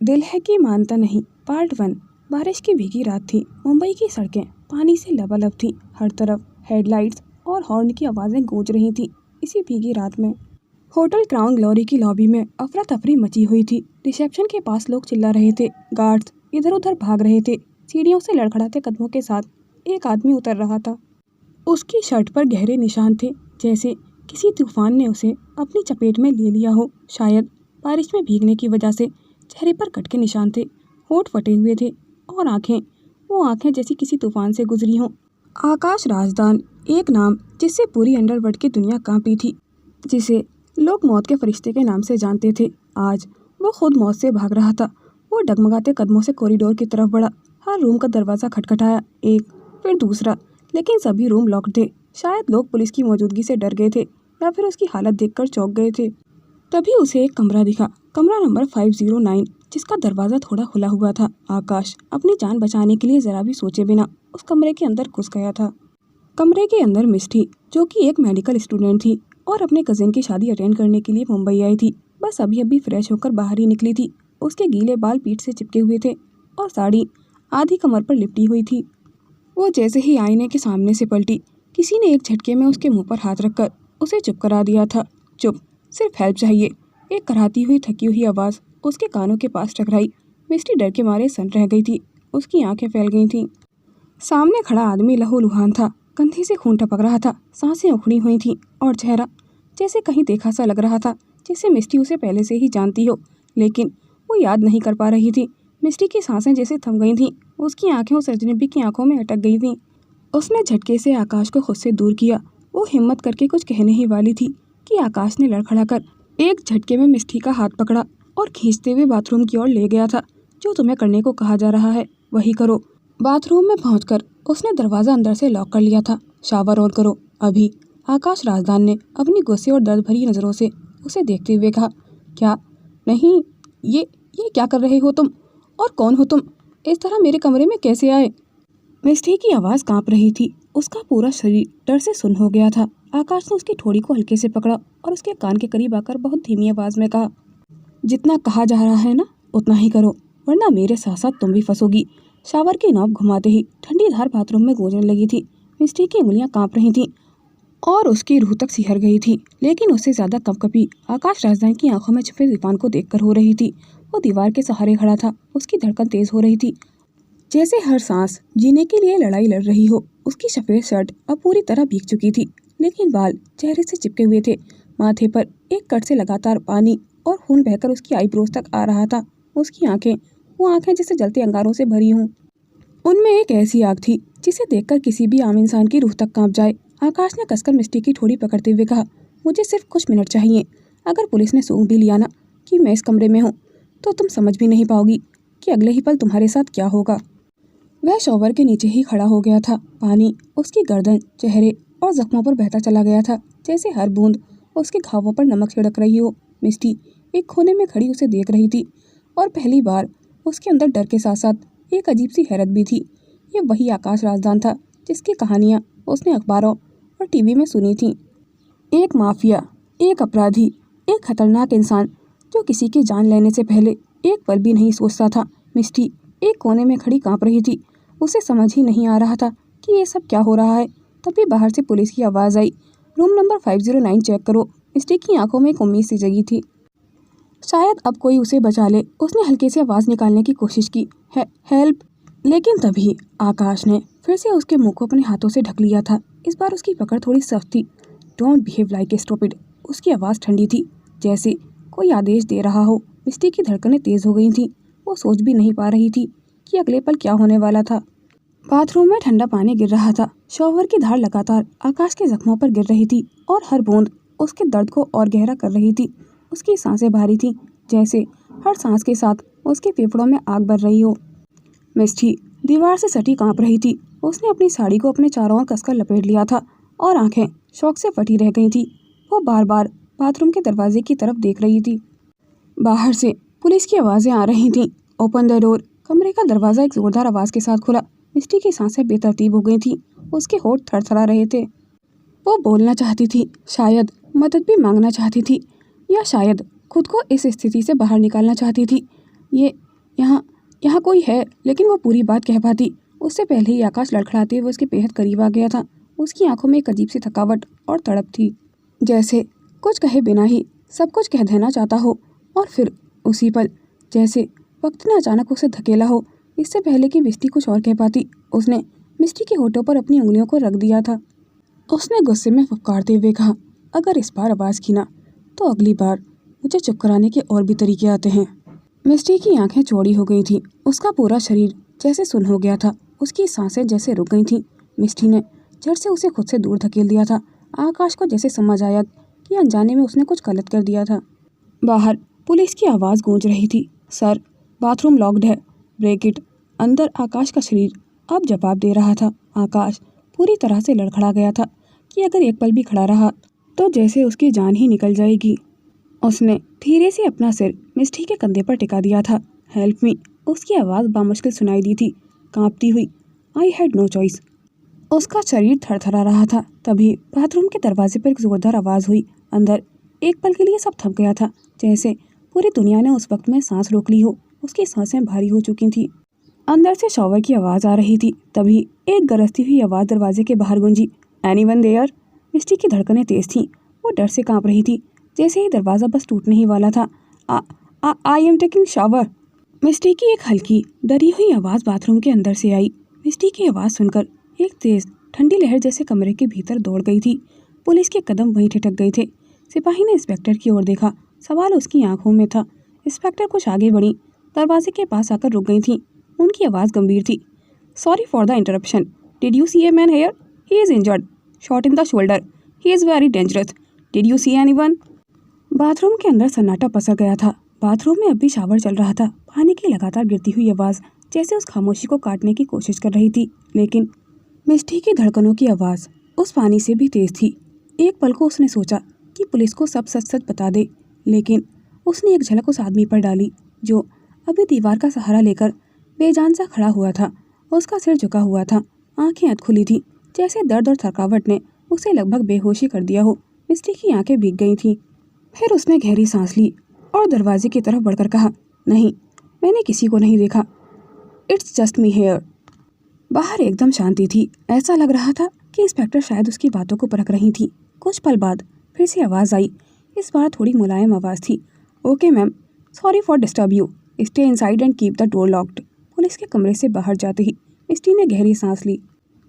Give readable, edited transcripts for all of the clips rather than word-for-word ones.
दिल है कि मानता नहीं पार्ट 1। बारिश की भीगी रात थी। मुंबई की सड़कें पानी से लबालब थीं। हर तरफ हेडलाइट्स और हॉर्न की आवाज़ें गूंज रही थीं। इसी भीगी रात में होटल क्राउन ग्लोरी की लॉबी में अफरा तफरी मची हुई थी। रिसेप्शन के पास लोग चिल्ला रहे थे, गार्ड्स इधर उधर भाग रहे थे। सीढ़ियों से लड़खड़ाते कदमों के साथ एक आदमी उतर रहा था। उसकी शर्ट पर गहरे निशान थे, जैसे किसी तूफान ने उसे अपनी चपेट में ले लिया हो। शायद बारिश में भीगने की वजह से चेहरे पर कट के निशान थे, होंठ फटे हुए थे और वो आंखें जैसी किसी तूफान से गुजरी हों। आकाश राजदान, एक नाम जिससे पूरी अंडरवर्ल्ड की दुनिया कांपी थी, जिसे लोग मौत के फरिश्ते के नाम से जानते थे। आज वो खुद मौत से भाग रहा था। वो डगमगाते कदमों से कॉरिडोर की तरफ बढ़ा। हर रूम का दरवाज़ा खटखटाया, एक फिर दूसरा, लेकिन सभी रूम लॉक्ड थे। शायद लोग पुलिस की मौजूदगी से डर गए थे या फिर उसकी हालत देखकर चौंक गए थे। तभी उसे एक कमरा दिखा, कमरा नंबर 509, जिसका दरवाज़ा थोड़ा खुला हुआ था। आकाश अपनी जान बचाने के लिए ज़रा भी सोचे बिना उस कमरे के अंदर घुस गया था। कमरे के अंदर मिष्टी, जो कि एक मेडिकल स्टूडेंट थी और अपने कजिन की शादी अटेंड करने के लिए मुंबई आई थी, बस अभी अभी फ्रेश होकर बाहर ही निकली थी। उसके गीले बाल पीठ से चिपके हुए थे और साड़ी आधी कमर पर लिपटी हुई थी। वो जैसे ही आईने के सामने से पलटी, किसी ने एक झटके में उसके मुंह पर हाथ रखकर उसे चुप करा दिया था। चुप, सिर्फ हेल्प चाहिए। एक कराहती हुई थकी हुई आवाज़ उसके कानों के पास टकराई। मिष्टी डर के मारे सन रह गई थी। उसकी आंखें फैल गई थीं। सामने खड़ा आदमी लहूलुहान था, कंधे से खून टपक रहा था, सांसें उखड़ी हुई थीं और चेहरा जैसे कहीं देखा सा लग रहा था, जैसे मिष्टी उसे पहले से ही जानती हो, लेकिन वो याद नहीं कर पा रही थी। मिष्टी की सांसें जैसे थम गई थीं। उसकी आंखें उस अजनबी की आंखों में अटक गई थीं। उसने झटके से आकाश को खुद से दूर किया। वो हिम्मत करके कुछ कहने ही वाली थी कि आकाश ने लड़खड़ाकर एक झटके में मिष्टी का हाथ पकड़ा और खींचते हुए बाथरूम की ओर ले गया था। जो तुम्हें करने को कहा जा रहा है वही करो। बाथरूम में पहुंचकर उसने दरवाज़ा अंदर से लॉक कर लिया था। शावर ऑन करो अभी, आकाश राजदान ने अपनी गुस्से और दर्द भरी नज़रों से उसे देखते हुए कहा। क्या? नहीं, ये क्या कर रहे हो तुम? और कौन हो तुम? इस तरह मेरे कमरे में कैसे आए? मिष्टी की आवाज़ कांप रही थी। उसका पूरा शरीर डर से सुन्न हो गया था। आकाश ने उसकी ठोड़ी को हल्के से पकड़ा और उसके कान के करीब आकर बहुत धीमी आवाज़ में कहा, जितना कहा जा रहा है ना उतना ही करो, वरना मेरे साथ साथ तुम भी फंसोगी। शावर की नॉब घुमाते ही ठंडी धार बाथरूम में गूंजने लगी थी। मिष्टी की उंगलियां कांप रही थीं और उसकी रूह तक सिहर गई थी, लेकिन उससे ज़्यादा कंपकपी आकाश राजदान की आंखों में छुपे तूफान को देखकर हो रही थी। वो दीवार के सहारे खड़ा था। उसकी धड़कन तेज हो रही थी, जैसे हर सांस जीने के लिए लड़ाई लड़ रही हो। उसकी सफ़ेद शर्ट अब पूरी तरह भीग चुकी थी, लेकिन बाल चेहरे से चिपके हुए थे। माथे पर एक कट से लगातार पानी और खून बहकर उसकी आईब्रोज तक आ रहा था। उसकी आंखें, वो आंखें जैसे जलते अंगारों से भरी हों। उनमें एक ऐसी आग थी जिसे देखकर किसी भी आम इंसान की रूह तक कांप जाए। आकाश ने कसकर मिष्टी की ठोड़ी पकड़ते हुए कहा, मुझे सिर्फ कुछ मिनट चाहिए। अगर पुलिस ने सूंघ भी लिया ना कि मैं इस कमरे में हूँ, तो तुम समझ भी नहीं पाओगी कि अगले ही पल तुम्हारे साथ क्या होगा। वह शॉवर के नीचे ही खड़ा हो गया था। पानी उसकी गर्दन, चेहरे और जख्मों पर बहता चला गया था, जैसे हर बूंद उसके घावों पर नमक छिड़क रही हो। मिष्टी एक कोने में खड़ी उसे देख रही थी और पहली बार उसके अंदर डर के साथ साथ एक अजीब सी हैरत भी थी। ये वही आकाश राजदान था जिसकी कहानियाँ उसने अखबारों और टीवी में सुनी थीं। एक माफिया, एक अपराधी, एक खतरनाक इंसान जो किसी की जान लेने से पहले एक पल भी नहीं सोचता था। मिष्टी एक कोने में खड़ी कांप रही थी। उसे समझ ही नहीं आ रहा था कि ये सब क्या हो रहा है। तभी बाहर से पुलिस की आवाज़ आई, रूम नंबर 509 चेक करो। मिष्टी की आंखों में एक उम्मीद सी जगी थी, शायद अब कोई उसे बचा ले। उसने हल्के से आवाज़ निकालने की कोशिश की, हेल्प। लेकिन तभी आकाश ने फिर से उसके मुंह को अपने हाथों से ढक लिया था। इस बार उसकी पकड़ थोड़ी सख्त थी। Don't behave like a stupid. उसकी आवाज़ ठंडी थी, जैसे कोई आदेश दे रहा हो। मिष्टी की धड़कनें तेज़ हो गई थीं। वो सोच भी नहीं पा रही थी कि अगले पल क्या होने वाला था। बाथरूम में ठंडा पानी गिर रहा था। शॉवर की धार लगातार आकाश के जख्मों पर गिर रही थी और हर बूंद उसके दर्द को और गहरा कर रही थी। उसकी सांसें भारी थीं, जैसे हर सांस के साथ उसके फेफड़ों में आग बढ़ रही हो। मिष्टी दीवार से सटी कांप रही थी। उसने अपनी साड़ी को अपने चारों ओर कसकर लपेट लिया था और आंखें शौक से फटी रह गई थी। वो बार बार बाथरूम के दरवाजे की तरफ देख रही थी। बाहर से पुलिस की आवाज़ें आ रही थीं। Open the door. कमरे का दरवाज़ा एक ज़ोरदार आवाज़ के साथ खुला। मिष्टी की सांसें बेतरतीब हो गई थीं। उसके होंठ थरथरा रहे थे। वो बोलना चाहती थी, शायद मदद भी मांगना चाहती थी, या शायद खुद को इस स्थिति से बाहर निकालना चाहती थी। यहाँ यहाँ कोई है, लेकिन वो पूरी बात कह पाती उससे पहले ही आकाश लड़खड़ाते हुए उसके बेहद करीब आ गया था। उसकी आंखों में एक अजीब सी थकावट और तड़प थी, जैसे कुछ कहे बिना ही सब कुछ कह देना चाहता हो। और फिर उसी पल जैसे वक्त ने अचानक उसे धकेला हो। इससे पहले कि मिस्टी कुछ और कह पाती, उसने मिस्टी के होठों पर अपनी उंगलियों को रख दिया था। उसने गुस्से में फुफकारते हुए कहा, अगर इस बार आवाज़ की ना तो अगली बार मुझे चुप कराने के और भी तरीके आते हैं। मिस्टी की आंखें चौड़ी हो गई थीं, उसका पूरा शरीर जैसे सुन्न हो गया था, उसकी सांसें जैसे रुक गई थीं। मिस्टी ने झट से उसे खुद से दूर धकेल दिया था। आकाश को जैसे समझ आया कि अनजाने में उसने कुछ गलत कर दिया था। बाहर पुलिस की आवाज़ गूंज रही थी, सर बाथरूम लॉक्ड है, ब्रेक इट। अंदर आकाश का शरीर अब जवाब दे रहा था। आकाश पूरी तरह से लड़खड़ा गया था कि अगर एक पल भी खड़ा रहा तो जैसे उसकी जान ही निकल जाएगी। उसने धीरे से अपना सिर मिस्टी के कंधे पर टिका दिया था। हेल्प मी, उसकी आवाज़ बामुश्किल सुनाई दी थी, कांपती हुई। I had no choice. उसका शरीर थरथरा रहा था। तभी बाथरूम के दरवाजे पर एक जोरदार आवाज़ हुई। अंदर एक पल के लिए सब थम गया था, जैसे पूरी दुनिया ने उस वक्त में सांस रोक ली हो। उसकी सांसें भारी हो चुकी थीं। अंदर से शॉवर की आवाज़ आ रही थी। तभी एक गरजती हुई आवाज़ दरवाजे के बाहर गूंजी, एनीवन देयर? मिस्टी की धड़कनें तेज थीं, वो डर से कांप रही थी, जैसे ही दरवाज़ा बस टूटने ही वाला था। I am taking shower. Misty की एक हल्की डरी हुई आवाज़ बाथरूम के अंदर से आई। मिस्टी की आवाज़ सुनकर एक तेज़ ठंडी लहर जैसे कमरे के भीतर दौड़ गई थी। पुलिस के कदम वहीं ठिठक गए थे। सिपाही ने इंस्पेक्टर की ओर देखा, सवाल उसकी आंखों में था। इंस्पेक्टर कुछ आगे बढ़ी, दरवाजे के पास आकर रुक गई थीं। उनकी आवाज़ गंभीर थी, sorry for the interruption, did you see a man here? He is injured, shot in the shoulder, he is very dangerous, did you see anyone? Bathroom के अंदर सन्नाटा पसर गया था। बाथरूम में अब भी शावर चल रहा था। पानी की लगातार गिरती हुई आवाज़ जैसे उस खामोशी को काटने की कोशिश कर रही थी, लेकिन मिस्टी की धड़कनों की आवाज़ उस पानी से भी तेज़ थी। एक पल को उसने सोचा कि पुलिस को सब सच सच बता दे, लेकिन उसने एक झलक उस आदमी पर डाली जो अभी दीवार का सहारा लेकर बेजान सा खड़ा हुआ था। उसका सिर झुका हुआ था, आंखें अध खुली थीं, जैसे दर्द और थकावट ने उसे लगभग बेहोशी कर दिया हो। मिस्टी की आंखें भीग गई थीं। फिर उसने गहरी सांस ली और दरवाजे की तरफ बढ़कर कहा, नहीं, मैंने किसी को नहीं देखा, इट्स जस्ट मी हेयर। बाहर एकदम शांति थी। ऐसा लग रहा था कि इंस्पेक्टर शायद उसकी बातों को परख रही थी। कुछ पल बाद फिर से आवाज़ आई। इस बार थोड़ी मुलायम आवाज़ थी, okay ma'am, sorry for disturb you, stay inside and keep the door locked. Police के कमरे से बाहर जाते ही मिस्टी ने गहरी सांस ली।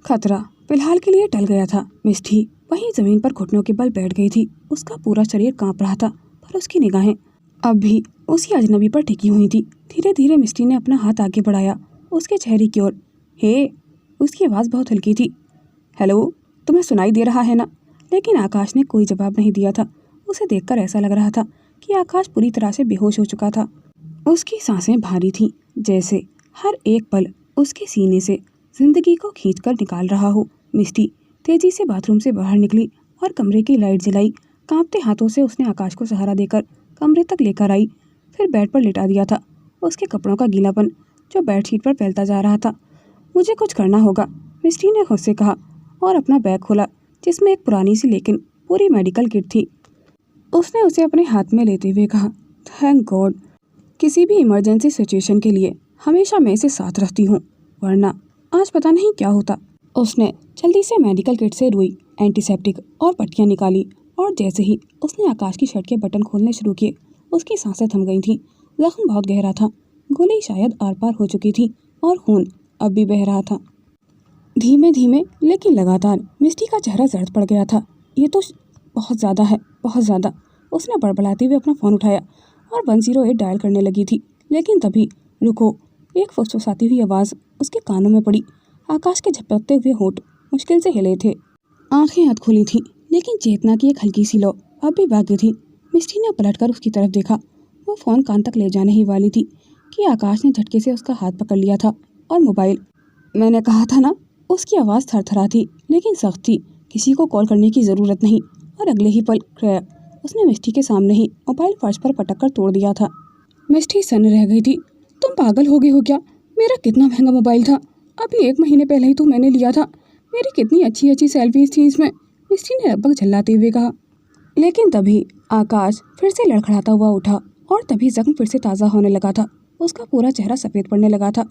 खतरा फिलहाल के लिए टल गया था। मिस्टी वहीं ज़मीन पर घुटनों के बल बैठ गई थी। उसका पूरा शरीर कांप रहा था, पर उसकी निगाहें अब भी उसी अजनबी पर टिकी हुई थी। धीरे धीरे मिस्टी ने अपना हाथ आगे बढ़ाया उसके चेहरे की ओर। हे, उसकी आवाज़ बहुत हल्की थी। हेलो, तुम्हें सुनाई दे रहा है ना? लेकिन आकाश ने कोई जवाब नहीं दिया था। उसे देखकर ऐसा लग रहा था कि आकाश पूरी तरह से बेहोश हो चुका था। उसकी सांसें भारी थीं, जैसे हर एक पल उसके सीने से जिंदगी को खींचकर निकाल रहा हो। मिस्टी तेजी से बाथरूम से बाहर निकली और कमरे की लाइट जलाई। कांपते हाथों से उसने आकाश को सहारा देकर कमरे तक लेकर आई, फिर बेड पर लिटा दिया था। उसके कपड़ों का गीलापन जो बेडशीट पर फैलता जा रहा था। मुझे कुछ करना होगा, मिस्टी ने खुद से कहा और अपना बैग खोला, जिसमें एक पुरानी सी लेकिन पूरी मेडिकल किट थी। उसने उसे अपने हाथ में लेते हुए कहा, थैंक गॉड, किसी भी इमरजेंसी सिचुएशन के लिए हमेशा मैं इसे साथ रखती हूँ, वरना आज पता नहीं क्या होता। उसने जल्दी से मेडिकल किट से रुई, एंटीसेप्टिक और पट्टियाँ निकाली और जैसे ही उसने आकाश की शर्ट के बटन खोलने शुरू किए, उसकी सांसें थम गई थीं। जख्म बहुत गहरा था, गोली शायद आर पार हो चुकी थी और खून अब भी बह रहा था। धीमे धीमे लेकिन लगातार मिस्टी का चेहरा जर्द पड़ गया था। ये तो बहुत ज़्यादा है, बहुत ज़्यादा। उसने बड़बड़ाते हुए अपना फ़ोन उठाया और 108 डायल करने लगी थी, लेकिन तभी रुको, एक फुसफुसाती हुई आवाज़ उसके कानों में पड़ी। आकाश के झपकते हुए होंठ मुश्किल से हिले थे, आंखें अध खुली थीं, लेकिन चेतना की एक हल्की सी लौ अब भी बाकी थी। मिस्टी ने पलटकर उसकी तरफ देखा। वो फ़ोन कान तक ले जाने ही वाली थी कि आकाश ने झटके से उसका हाथ पकड़ लिया था और मोबाइल। मैंने कहा था ना। उसकी आवाज़ थरथरा थी लेकिन सख्त थी। किसी को कॉल करने की ज़रूरत नहीं। और अगले ही पल क्रैक, उसने मिस्टी के सामने ही मोबाइल फर्श पर पटक कर तोड़ दिया था। मिस्टी सन्न रह गई थी। तुम पागल हो गई हो क्या? मेरा कितना महंगा मोबाइल था, अभी 1 महीने पहले ही तो मैंने लिया था। मेरी कितनी अच्छी अच्छी सेल्फीज थी इसमें, मिस्टी ने लगभग झल्लाते हुए कहा। लेकिन तभी आकाश फिर से लड़खड़ाता हुआ उठा और तभी जख्म फिर से ताज़ा होने लगा था। उसका पूरा चेहरा सफ़ेद पड़ने लगा था।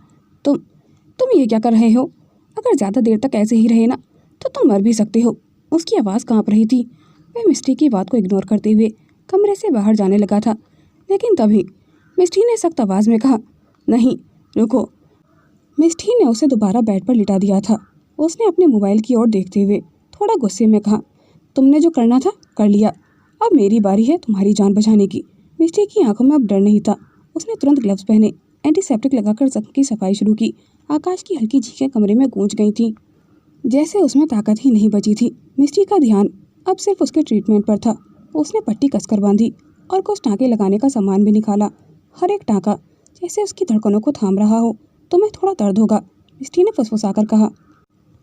तुम ये क्या कर रहे हो? अगर ज़्यादा देर तक ऐसे ही रहे ना तो तुम मर भी सकते हो। उसकी आवाज़ काँप रही थी। वह मिस्टी की बात को इग्नोर करते हुए कमरे से बाहर जाने लगा था, लेकिन तभी मिस्टी ने सख्त आवाज़ में कहा, नहीं रुको। मिस्टी ने उसे दोबारा बेड पर लिटा दिया था। उसने अपने मोबाइल की ओर देखते हुए थोड़ा गुस्से में कहा, तुमने जो करना था कर लिया, अब मेरी बारी है तुम्हारी जान बचाने की। मिस्टी की आंखों में अब डर नहीं था। उसने तुरंत ग्लव्स पहने, एंटीसेप्टिक लगाकर जख्म की सफाई शुरू की। आकाश की हल्की चीखें कमरे में गूंज गई थीं, जैसे उसमें ताकत ही नहीं बची थी। मिस्टी का ध्यान अब सिर्फ उसके ट्रीटमेंट पर था। उसने पट्टी कसकर बांधी और कुछ टाँके लगाने का सामान भी निकाला। हर एक टाँका जैसे उसकी धड़कनों को थाम रहा हो। तुम्हें थोड़ा दर्द होगा, मिस्टी ने फुसफुसाकर कहा।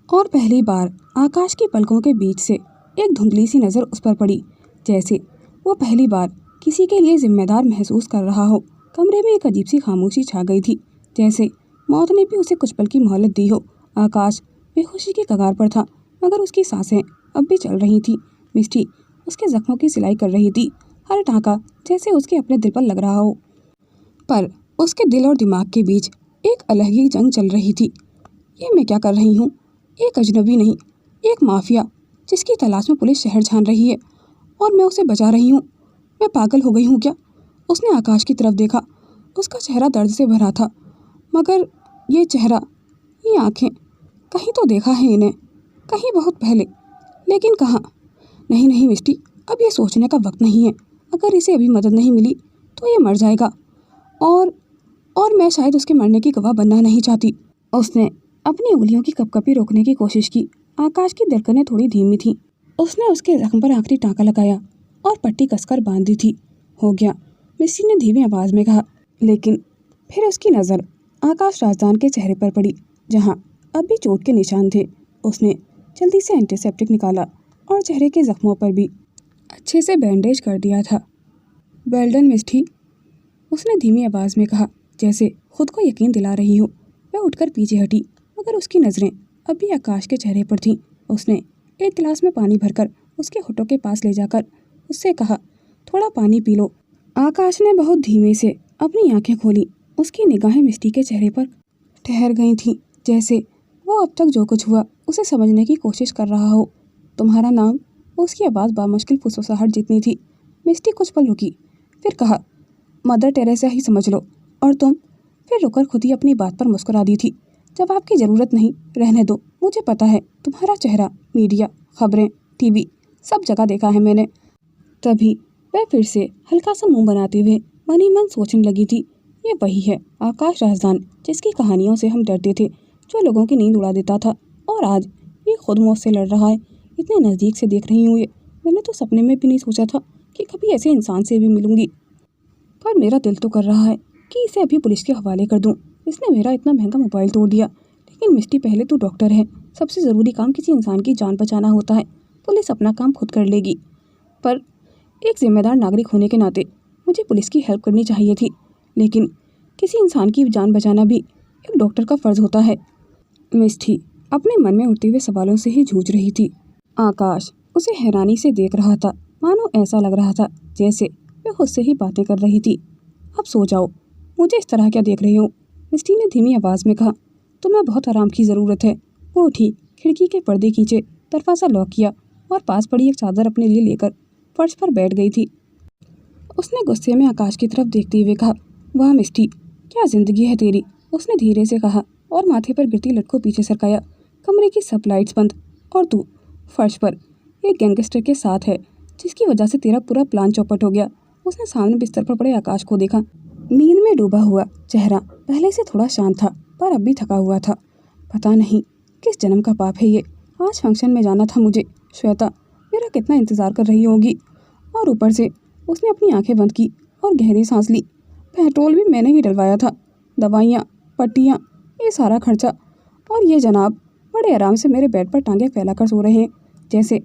और पहली बार आकाश की पलकों के बीच से एक धुंधली सी नज़र उस पर पड़ी, जैसे वो पहली बार किसी के लिए जिम्मेदार महसूस कर रहा हो। कमरे में एक अजीब सी खामोशी छा गई थी, जैसे मौत ने भी उसे कुछ पल की मोहलत दी हो। आकाश बेहोशी की कगार पर था, मगर उसकी सांसें अब भी चल रही थीं। मिस्टी उसके जख्मों की सिलाई कर रही थी, हर टाँका जैसे उसके अपने दिल पर लग रहा हो। पर उसके दिल और दिमाग के बीच एक अलग ही जंग चल रही थी। ये मैं क्या कर रही हूँ? एक अजनबी नहीं, एक माफिया जिसकी तलाश में पुलिस शहर छान रही है और मैं उसे बचा रही हूँ। मैं पागल हो गई हूँ क्या? उसने आकाश की तरफ देखा। उसका चेहरा दर्द से भरा था, मगर ये चेहरा, ये आंखें, कहीं तो देखा है इन्हें, कहीं बहुत पहले, लेकिन कहाँ? नहीं नहीं मिस्टी, अब ये सोचने का वक्त नहीं है। अगर इसे अभी मदद नहीं मिली तो ये मर जाएगा, और मैं शायद उसके मरने की गवाह बनना नहीं चाहती। उसने अपनी उंगलियों की कपकपी रोकने की कोशिश की। आकाश की धड़कनें थोड़ी धीमी थीं। उसने उसके जख्म पर आखिरी टाँका लगाया और पट्टी कसकर बांध दी थी। हो गया, मिस्टी ने धीमी आवाज़ में कहा। लेकिन फिर उसकी नज़र आकाश राजदान के चेहरे पर पड़ी, जहाँ अब भी चोट के निशान थे। उसने जल्दी से एंटीसेप्टिक निकाला और चेहरे के जख्मों पर भी अच्छे से बैंडेज कर दिया था। वेल डन मिस्टी, उसने धीमी आवाज़ में कहा, जैसे खुद को यकीन दिला रही हो। वह उठकर पीछे हटी, मगर उसकी नज़रें अब भी आकाश के चेहरे पर थीं। उसने एक गिलास में पानी भरकर उसके होठों के पास ले जाकर उससे कहा, थोड़ा पानी पी लो। आकाश ने बहुत धीमे से अपनी आंखें खोली। उसकी निगाहें मिस्टी के चेहरे पर ठहर गई थीं, जैसे वो अब तक जो कुछ हुआ उसे समझने की कोशिश कर रहा हो। तुम्हारा नाम? उसकी आवाज़ बामुश्किल फुसफुसाहट जितनी थी। मिस्टी कुछ पल रुकी, फिर कहा, मदर टेरेसा ही समझ लो। और तुम? फिर रुकर खुद ही अपनी बात पर मुस्कुरा दी थी। जवाब की ज़रूरत नहीं, रहने दो। मुझे पता है तुम्हारा चेहरा मीडिया, खबरें, टीवी सब जगह देखा है मैंने। तभी वह फिर से हल्का सा मुंह बनाते हुए मन ही मन सोचने लगी थी, ये वही है आकाश राजदान जिसकी कहानियों से हम डरते थे, जो लोगों की नींद उड़ा देता था। और आज ये खुद मौत से लड़ रहा है। इतने नज़दीक से देख रही हूँ ये। मैंने तो सपने में भी नहीं सोचा था कि कभी ऐसे इंसान से भी मिलूंगी। पर मेरा दिल तो कर रहा है कि इसे अभी पुलिस के हवाले कर दूं। इसने मेरा इतना महंगा मोबाइल तोड़ दिया। लेकिन मिस्टी, पहले तू डॉक्टर है। सबसे ज़रूरी काम किसी इंसान की जान बचाना होता है। पुलिस अपना काम खुद कर लेगी, पर एक जिम्मेदार नागरिक होने के नाते मुझे पुलिस की हेल्प करनी चाहिए थी। लेकिन किसी इंसान की जान बचाना भी एक डॉक्टर का फ़र्ज़ होता है। मिस्टी अपने मन में उठते हुए सवालों से ही जूझ रही थी। आकाश उसे हैरानी से देख रहा था, मानो ऐसा लग रहा था जैसे वह खुद से ही बातें कर रही थी। अब सो जाओ, मुझे इस तरह क्या देख रही हो? मिस्टी ने धीमी आवाज़ में कहा। तुम्हें बहुत आराम की ज़रूरत है। वो उठी, खिड़की के पर्दे खींचे, दरवाज़ा लॉक किया और पास पड़ी एक चादर अपने लिए लेकर फर्श पर बैठ गई थी। उसने गुस्से में आकाश की तरफ देखते हुए कहा, वाह मिस्टी, क्या ज़िंदगी है तेरी। उसने धीरे से कहा और माथे पर गिरती लट को पीछे सरकाया। कमरे की सब लाइट्स बंद, और तू फर्श पर एक गैंगस्टर के साथ है जिसकी वजह से तेरा पूरा प्लान चौपट हो गया। उसने सामने बिस्तर पर पड़े आकाश को देखा। नींद में डूबा हुआ चेहरा पहले से थोड़ा शांत था, पर अब भी थका हुआ था। पता नहीं किस जन्म का पाप है ये। आज फंक्शन में जाना था मुझे। श्वेता मेरा कितना इंतज़ार कर रही होगी। और ऊपर से उसने अपनी आंखें बंद की और गहरी सांस ली। पेट्रोल भी मैंने ही डलवाया था, दवाइयाँ, पट्टियाँ, ये सारा खर्चा। और ये जनाब बड़े आराम से मेरे बेड पर टांगे फैलाकर सो रहे हैं, जैसे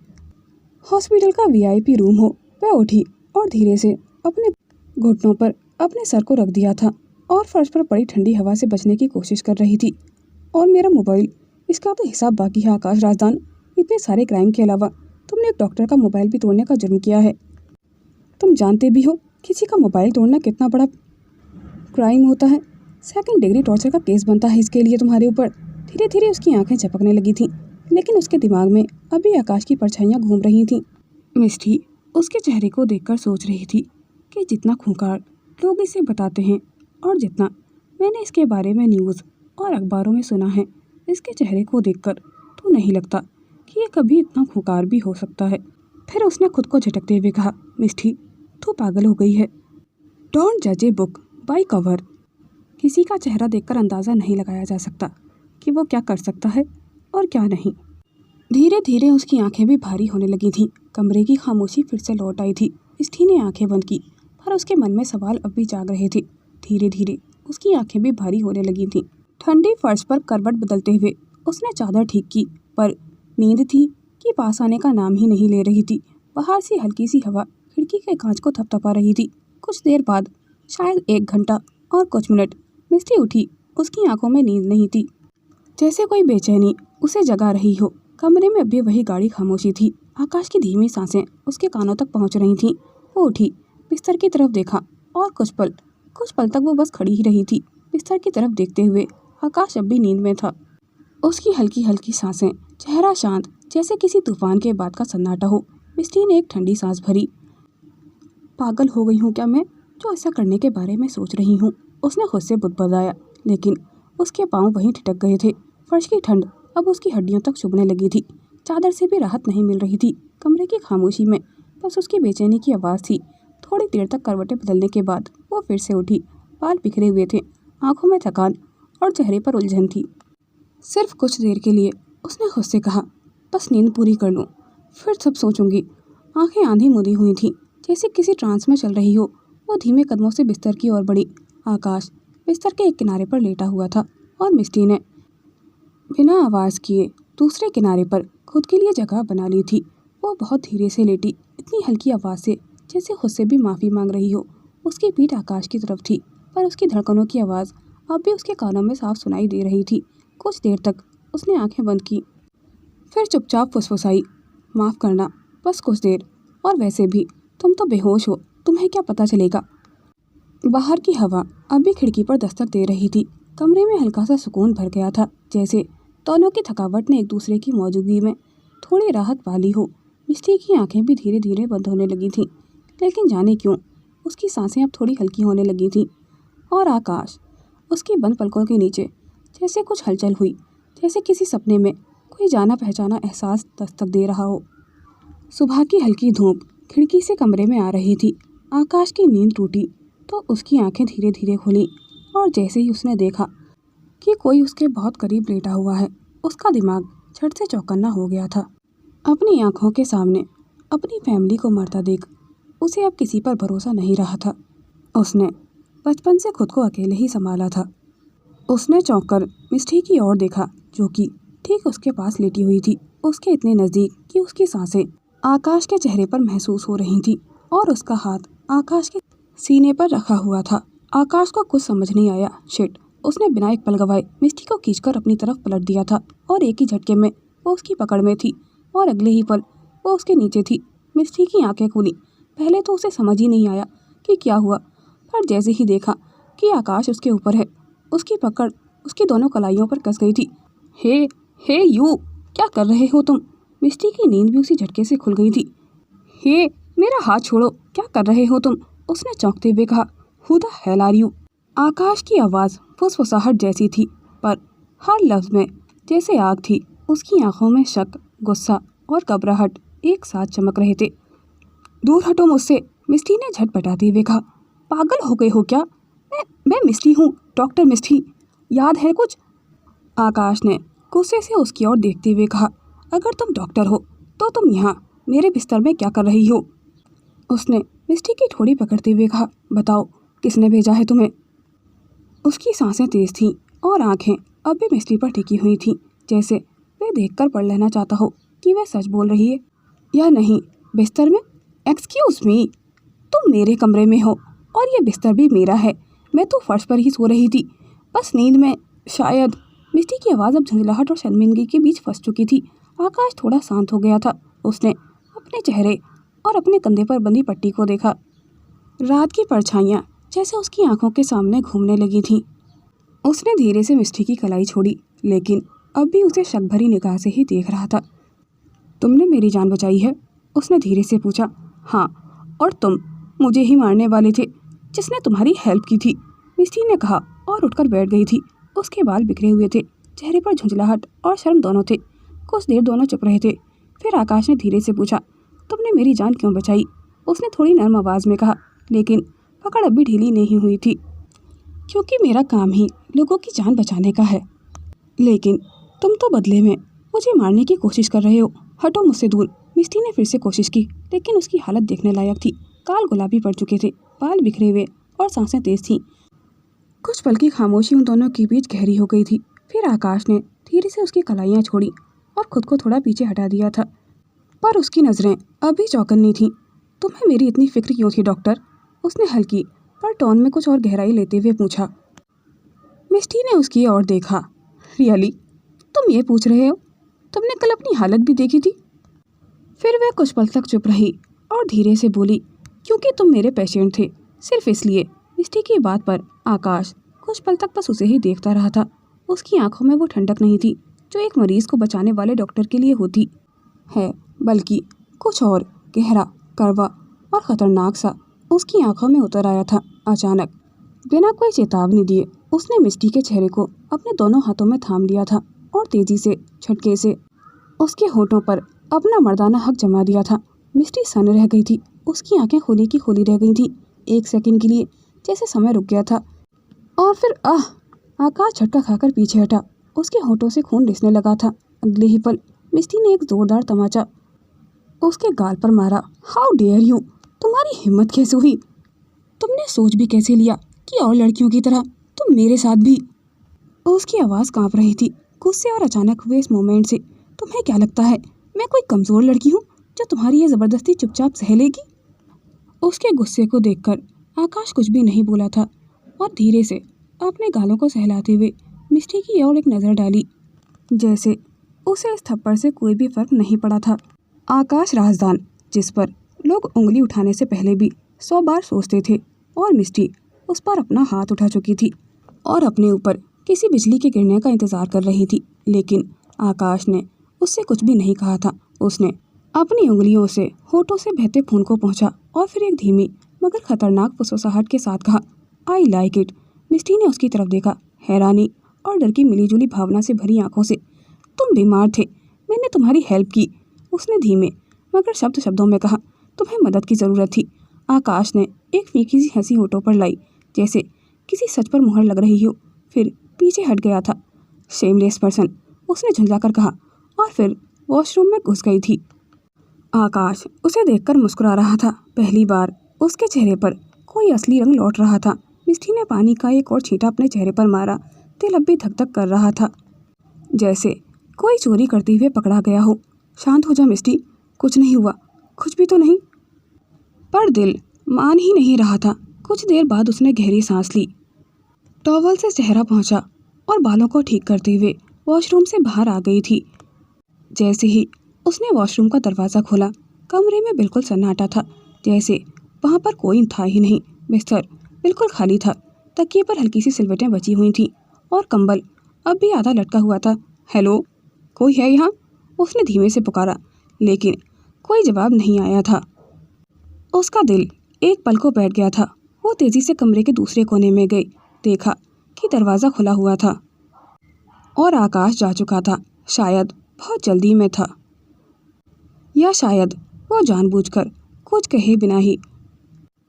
हॉस्पिटल का वीआईपी रूम हो। वह उठी और धीरे से अपने घुटनों पर अपने सर को रख दिया था और फर्श पर पड़ी ठंडी हवा से बचने की कोशिश कर रही थी। और मेरा मोबाइल, इसका तो हिसाब बाकी है आकाश राजदान। इतने सारे क्राइम के अलावा तुमने एक डॉक्टर का मोबाइल भी तोड़ने का जुर्म किया है। तुम जानते भी हो किसी का मोबाइल तोड़ना कितना बड़ा क्राइम होता है। सेकंड डिग्री टॉर्चर का केस बनता है इसके लिए तुम्हारे ऊपर। धीरे धीरे उसकी आंखें झपकने लगी थीं, लेकिन उसके दिमाग में अभी आकाश की परछाइयाँ घूम रही थीं। मिष्टी उसके चेहरे को देखकर सोच रही थी कि जितना खूंखार लोग इसे बताते हैं और जितना मैंने इसके बारे में न्यूज़ और अखबारों में सुना है, इसके चेहरे को देखकर तो नहीं लगता कि ये कभी इतना खूंखार भी हो सकता है। फिर उसने खुद को झटकते हुए कहा, मिष्टी तू पागल हो गई है। डोंट जज ए बुक बाय कवर। किसी का चेहरा देखकर अंदाज़ा नहीं लगाया जा सकता कि वो क्या कर सकता है और क्या नहीं। धीरे धीरे उसकी आंखें भी भारी होने लगी थीं। कमरे की खामोशी फिर से लौट आई थी। मिष्टी ने आंखें बंद की, पर उसके मन में सवाल अब भी जाग रहे थे। धीरे धीरे उसकी आंखें भी भारी होने लगी थीं। ठंडी फर्श पर करवट बदलते हुए उसने चादर ठीक की, पर नींद थी कि पास आने का नाम ही नहीं ले रही थी। बाहर से हल्की सी हवा खिड़की के कांच को थपथपा रही थी। कुछ देर बाद, शायद 1 घंटा और कुछ मिनट, मिष्टी उठी। उसकी आंखों में नींद नहीं थी, जैसे कोई बेचैनी उसे जगा रही हो। कमरे में अभी वही गाढ़ी खामोशी थी। आकाश की धीमी सांसें उसके कानों तक पहुंच रही थीं। वो उठी, बिस्तर की तरफ देखा और कुछ पल तक वो बस खड़ी ही रही थी, बिस्तर की तरफ देखते हुए। आकाश अब भी नींद में था। उसकी हल्की हल्की सांसें, चेहरा शांत, जैसे किसी तूफान के बाद का सन्नाटा हो। मिष्टी ने एक ठंडी सांस भरी। पागल हो गई हूँ क्या मैं, जो ऐसा करने के बारे में सोच रही हूँ, उसने खुद से बुदबुदाया। लेकिन उसके पाँव वहीं ठिठक गए थे। फर्श की ठंड अब उसकी हड्डियों तक चुभने लगी थी। चादर से भी राहत नहीं मिल रही थी। कमरे की खामोशी में बस उसकी बेचैनी की आवाज़ थी। थोड़ी देर तक करवटें बदलने के बाद वो फिर से उठी। बाल बिखरे हुए थे, आंखों में थकान और चेहरे पर उलझन थी। सिर्फ कुछ देर के लिए उसने खुद से कहा, बस नींद पूरी कर लूँ, फिर सब सोचूंगी। आंखें आंधी मुदी हुई थीं, जैसे किसी ट्रांस में चल रही हो। वो धीमे कदमों से बिस्तर की ओर बढ़ी। आकाश बिस्तर के एक किनारे पर लेटा हुआ था और मिष्टी ने बिना आवाज़ किए दूसरे किनारे पर खुद के लिए जगह बना ली थी। वो बहुत धीरे से लेटी, इतनी हल्की आवाज़ से जैसे खुद से भी माफ़ी मांग रही हो। उसकी पीठ आकाश की तरफ थी, पर उसकी धड़कनों की आवाज़ अब भी उसके कानों में साफ सुनाई दे रही थी। कुछ देर तक उसने आंखें बंद की, फिर चुपचाप फुसफुसाई, माफ़ करना, बस कुछ देर। और वैसे भी तुम तो बेहोश हो, तुम्हें क्या पता चलेगा। बाहर की हवा अब भी खिड़की पर दस्तक दे रही थी। कमरे में हल्का सा सुकून भर गया था, जैसे दोनों की थकावट ने एक दूसरे की मौजूदगी में थोड़ी राहत पा ली हो। मिष्टी की आंखें भी धीरे धीरे बंद होने लगी थीं, लेकिन जाने क्यों उसकी सांसें अब थोड़ी हल्की होने लगी थीं। और आकाश, उसकी बंद पलकों के नीचे जैसे कुछ हलचल हुई, जैसे किसी सपने में कोई जाना पहचाना एहसास दस्तक दे रहा हो। सुबह की हल्की धूप खिड़की से कमरे में आ रही थी। आकाश की नींद टूटी तो उसकी आंखें धीरे धीरे खुली, और जैसे ही उसने देखा कि कोई उसके बहुत करीब लेटा हुआ है, उसका दिमाग झट से चौकन्ना हो गया था। अपनी आंखों के सामने अपनी फैमिली को मरता देख उसे अब किसी पर भरोसा नहीं रहा था। उसने बचपन से खुद को अकेले ही संभाला था। उसने चौंक कर मिष्टी की ओर देखा, जो कि ठीक उसके पास लेटी हुई थी, उसके इतने नज़दीक कि उसकी सांसें आकाश के चेहरे पर महसूस हो रही थी, और उसका हाथ आकाश के सीने पर रखा हुआ था। आकाश को कुछ समझ नहीं आया। शिट, उसने बिना एक पल गवाए मिष्टी को खींचकर अपनी तरफ पलट दिया था, और एक ही झटके में वो उसकी पकड़ में थी, और अगले ही पल वो उसके नीचे थी। मिष्टी की आंखें खुली। पहले तो उसे समझ ही नहीं आया कि क्या हुआ, पर जैसे ही देखा कि आकाश उसके ऊपर है, उसकी पकड़ उसकी दोनों कलाइयों पर कस गई थी। हे हे यू, क्या कर रहे हो तुम। मिष्टी की नींद भी उसी झटके से खुल गई थी। हे, मेरा हाथ छोड़ो, क्या कर रहे हो तुम, उसने चौंकते हुए कहा। Who the hell are you. Akash की आवाज़ फुसफुसाहट जैसी थी, पर हर लफ्ज़ में जैसे आग थी। उसकी आंखों में शक, गुस्सा और घबराहट एक साथ चमक रहे थे। दूर हटो मुझसे, मिष्टी ने झटपटाते हुए कहा। पागल हो गए हो क्या, मैं मिष्टी हूँ, डॉक्टर मिष्टी, याद है कुछ। आकाश ने गुस्से से उसकी ओर देखते हुए कहा। अगर तुम डॉक्टर हो तो तुम यहाँ मेरे बिस्तर में क्या कर रही हो। उसने मिष्टी की ठोड़ी पकड़ते हुए कहा। बताओ, किसने भेजा है तुम्हें। उसकी सांसें तेज थीं और आंखें अब भी मिष्टी पर टिकी हुई थीं, जैसे वे देखकर पढ़ लेना चाहता हो कि वह सच बोल रही है या नहीं। बिस्तर में? एक्सक्यूज़ मी, तुम मेरे कमरे में हो और ये बिस्तर भी मेरा है। मैं तो फर्श पर ही सो रही थी, बस नींद में शायद। मिष्टी की आवाज़ अब झंझलाहट और शर्मिंदगी के बीच फंस चुकी थी। आकाश थोड़ा शांत हो गया था। उसने अपने चेहरे और अपने कंधे पर बंधी पट्टी को देखा। रात की परछाइयाँ जैसे उसकी आंखों के सामने घूमने लगी थीं। उसने धीरे से मिस्टी की कलाई छोड़ी, लेकिन अब भी उसे शक भरी निगाह से ही देख रहा था। तुमने मेरी जान बचाई है? उसने धीरे से पूछा। हाँ, और तुम मुझे ही मारने वाले थे जिसने तुम्हारी हेल्प की थी, मिस्टी ने कहा और उठकर बैठ गई थी। उसके बाल बिखरे हुए थे, चेहरे पर झुंझलाहट और शर्म दोनों थे। कुछ देर दोनों चुप रहे थे। फिर आकाश ने धीरे से पूछा, तुमने मेरी जान क्यों बचाई? उसने थोड़ी नर्म आवाज़ में कहा, लेकिन पकड़ अब भी ढीली नहीं हुई थी। क्योंकि मेरा काम ही लोगों की जान बचाने का है। लेकिन तुम तो बदले में मुझे मारने की कोशिश कर रहे हो। हटो मुझसे दूर। मिस्टी ने फिर से कोशिश की, लेकिन उसकी हालत देखने लायक थी। काल गुलाबी पड़ चुके थे, बाल बिखरे हुए और सांसें तेज थीं। कुछ पल की खामोशी उन दोनों के बीच गहरी हो गई थी। फिर आकाश ने धीरे से उसकी कलाइयाँ छोड़ी और खुद को थोड़ा पीछे हटा दिया था, पर उसकी नज़रें अभी चौकन्नी थीं। तुम्हें मेरी इतनी फिक्र क्यों थी डॉक्टर? उसने हल्की पर टोन में कुछ और गहराई लेते हुए पूछा। मिस्टी ने उसकी ओर देखा। रियली? तुम ये पूछ रहे हो? तुमने कल अपनी हालत भी देखी थी? फिर वह कुछ पल तक चुप रही और धीरे से बोली, क्योंकि तुम मेरे पेशेंट थे, सिर्फ इसलिए। मिस्टी की बात पर आकाश कुछ पल तक बस उसे ही देखता रहा था। उसकी आंखों में वो ठंडक नहीं थी जो एक मरीज को बचाने वाले डॉक्टर के लिए होती है, बल्कि कुछ और गहरा, कड़वा और ख़तरनाक सा उसकी आंखों में उतर आया था। अचानक, बिना कोई चेतावनी दिए, उसने मिस्टी के चेहरे को अपने दोनों हाथों में थाम लिया था और तेजी से, झटके से उसके होठों पर अपना मर्दाना हक जमा दिया था। मिस्टी सन्न रह गई थी। उसकी आंखें खुली की खुली रह गई थी। एक सेकंड के लिए जैसे समय रुक गया था, और फिर आकाश झटका खाकर पीछे हटा। उसके होठों से खून रिसने लगा था। अगले ही पल मिस्टी ने एक जोरदार तमाचा उसके गाल पर मारा। How dare you! तुम्हारी हिम्मत कैसे हुई? तुमने सोच भी कैसे लिया कि और लड़कियों की तरह तुम मेरे साथ भी? उसकी आवाज़ कांप रही थी गुस्से और अचानक हुए इस मोमेंट से। तुम्हें क्या लगता है मैं कोई कमज़ोर लड़की हूँ जो तुम्हारी ये ज़बरदस्ती चुपचाप सह लेगी? उसके गुस्से को देखकर आकाश कुछ भी नहीं बोला था और धीरे से अपने गालों को सहलाते हुए मिस्टी की ओर एक नज़र डाली, जैसे उसे इस थप्पड़ से कोई भी फर्क नहीं पड़ा था। आकाश राजदान, जिस पर लोग उंगली उठाने से पहले भी 100 बार सोचते थे, और मिस्टी उस पर अपना हाथ उठा चुकी थी और अपने ऊपर किसी बिजली के गिरने का इंतज़ार कर रही थी। लेकिन आकाश ने उससे कुछ भी नहीं कहा था। उसने अपनी उंगलियों से होठों से बहते खून को पहुंचा और फिर एक धीमी मगर खतरनाक फुसफुसाहट के साथ कहा, आई लाइक इट। मिस्टी ने उसकी तरफ देखा, हैरानी और डर की मिलीजुली भावना से भरी आंखों से। तुम बीमार थे, मैंने तुम्हारी हेल्प की। उसने धीमे मगर शब्दों में कहा, तुम्हें मदद की ज़रूरत थी। आकाश ने एक फीकी सी हंसी होठों पर लाई, जैसे किसी सच पर मुहर लग रही हो, फिर पीछे हट गया था। शेमलेस पर्सन, उसने झुंझलाकर कहा, और फिर वॉशरूम में घुस गई थी। आकाश उसे देखकर मुस्कुरा रहा था। पहली बार उसके चेहरे पर कोई असली रंग लौट रहा था। मिस्टी ने पानी का एक और छींटा अपने चेहरे पर मारा। दिल अब भी धक धक कर रहा था, जैसे कोई चोरी करते हुए पकड़ा गया हो। शांत हो जा मिस्टी, कुछ नहीं हुआ, कुछ भी तो नहीं। पर दिल मान ही नहीं रहा था। कुछ देर बाद उसने गहरी सांस ली, टॉवल से चेहरा पहुंचा और बालों को ठीक करते हुए वॉशरूम से बाहर आ गई थी। जैसे ही उसने वॉशरूम का दरवाज़ा खोला, कमरे में बिल्कुल सन्नाटा था, जैसे वहाँ पर कोई था ही नहीं। बिस्तर बिल्कुल खाली था। तकिए पर हल्की सी सिलवटें बची हुई थीं और कंबल अब भी आधा लटका हुआ था। हेलो, कोई है यहाँ? उसने धीमे से पुकारा, लेकिन कोई जवाब नहीं आया था। उसका दिल एक पल को बैठ गया था। वो तेज़ी से कमरे के दूसरे कोने में गई, देखा कि दरवाज़ा खुला हुआ था और आकाश जा चुका था। शायद बहुत जल्दी में था, या शायद वो जानबूझकर कुछ कहे बिना ही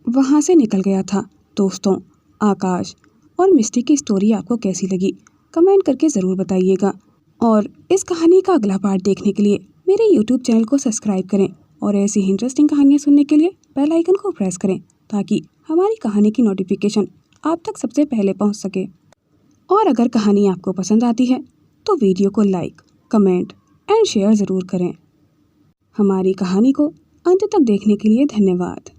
वहाँ से निकल गया था। दोस्तों, आकाश और मिस्टी की स्टोरी आपको कैसी लगी कमेंट करके ज़रूर बताइएगा, और इस कहानी का अगला पार्ट देखने के लिए मेरे YouTube चैनल को सब्सक्राइब करें और ऐसी ही इंटरेस्टिंग कहानियाँ सुनने के लिए बेल आइकन को प्रेस करें ताकि हमारी कहानी की नोटिफिकेशन आप तक सबसे पहले पहुँच सके। और अगर कहानी आपको पसंद आती है तो वीडियो को लाइक, कमेंट एंड शेयर ज़रूर करें। हमारी कहानी को अंत तक देखने के लिए धन्यवाद।